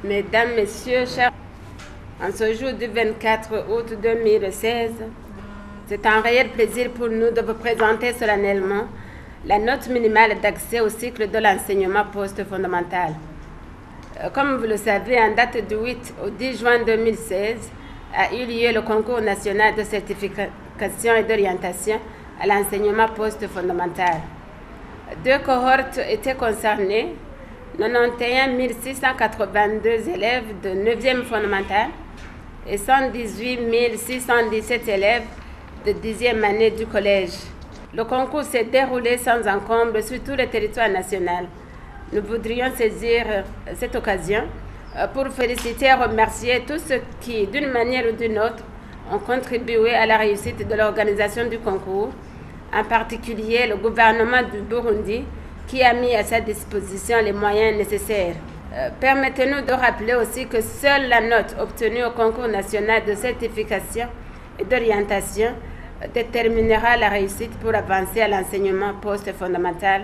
Mesdames, Messieurs, chers, en ce jour du 24 août 2016, c'est un réel plaisir pour nous de vous présenter solennellement la note minimale d'accès au cycle de l'enseignement post-fondamental. Comme vous le savez, en date du 8 au 10 juin 2016, a eu lieu le concours national de certification et d'orientation à l'enseignement post-fondamental. 2 cohortes étaient concernées, 91 682 élèves de 9e fondamental et 118 617 élèves de 10e année du collège. Le concours s'est déroulé sans encombre sur tout le territoire national. Nous voudrions saisir cette occasion pour féliciter et remercier tous ceux qui, d'une manière ou d'une autre, ont contribué à la réussite de l'organisation du concours, en particulier le gouvernement du Burundi, qui a mis à sa disposition les moyens nécessaires. Permettez-nous de rappeler aussi que seule la note obtenue au concours national de certification et d'orientation déterminera la réussite pour avancer à l'enseignement post-fondamental,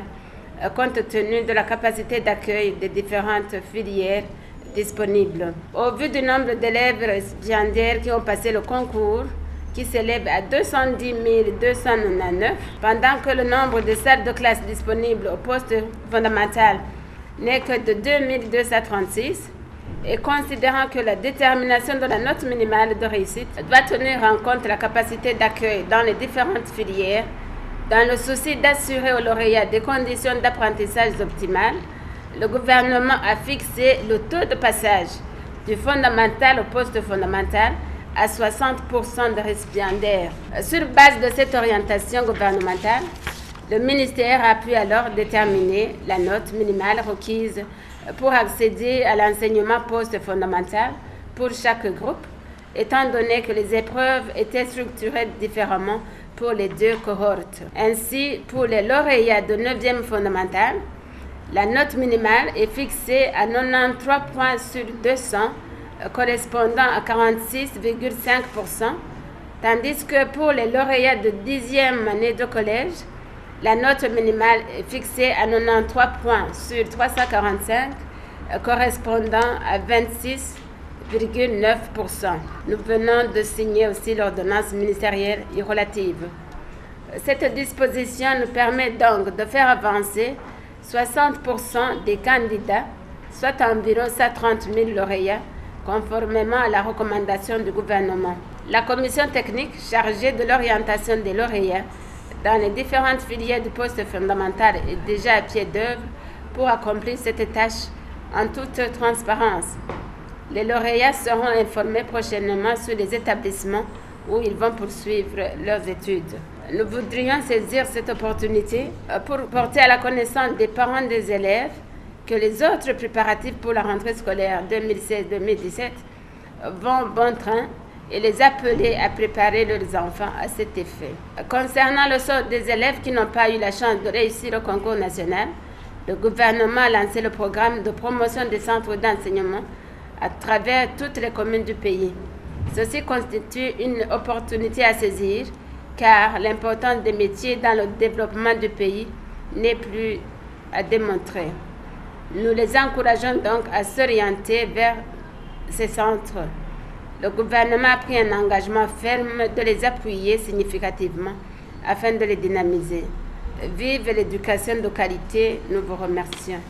compte tenu de la capacité d'accueil des différentes filières disponibles. Au vu du nombre d'élèves récipiendaires qui ont passé le concours, qui s'élève à 210 299, pendant que le nombre de salles de classe disponibles au poste fondamental n'est que de 2236, et considérant que la détermination de la note minimale de réussite doit tenir en compte la capacité d'accueil dans les différentes filières, dans le souci d'assurer aux lauréats des conditions d'apprentissage optimales, le gouvernement a fixé le taux de passage du fondamental au poste fondamental à 60% de récipiendaires. Sur base de cette orientation gouvernementale, le ministère a pu alors déterminer la note minimale requise pour accéder à l'enseignement post-fondamental pour chaque groupe, étant donné que les épreuves étaient structurées différemment pour les 2 cohortes. Ainsi, pour les lauréats de 9e fondamental, la note minimale est fixée à 93 points sur 200, correspondant à 46,5%, tandis que pour les lauréats de 10e année de collège, la note minimale est fixée à 93 points sur 345, correspondant à 26,9%. Nous venons de signer aussi l'ordonnance ministérielle y relative. Cette disposition nous permet donc de faire avancer 60% des candidats, soit environ 130 000 lauréats, conformément à la recommandation du gouvernement. La commission technique chargée de l'orientation des lauréats dans les différentes filières du poste fondamental est déjà à pied d'œuvre pour accomplir cette tâche en toute transparence. Les lauréats seront informés prochainement sur les établissements où ils vont poursuivre leurs études. Nous voudrions saisir cette opportunité pour porter à la connaissance des parents des élèves que les autres préparatifs pour la rentrée scolaire 2016-2017 vont bon train et les appeler à préparer leurs enfants à cet effet. Concernant le sort des élèves qui n'ont pas eu la chance de réussir au concours national, le gouvernement a lancé le programme de promotion des centres d'enseignement à travers toutes les communes du pays. Ceci constitue une opportunité à saisir car l'importance des métiers dans le développement du pays n'est plus à démontrer. Nous les encourageons donc à s'orienter vers ces centres. Le gouvernement a pris un engagement ferme de les appuyer significativement afin de les dynamiser. Vive l'éducation de qualité, nous vous remercions.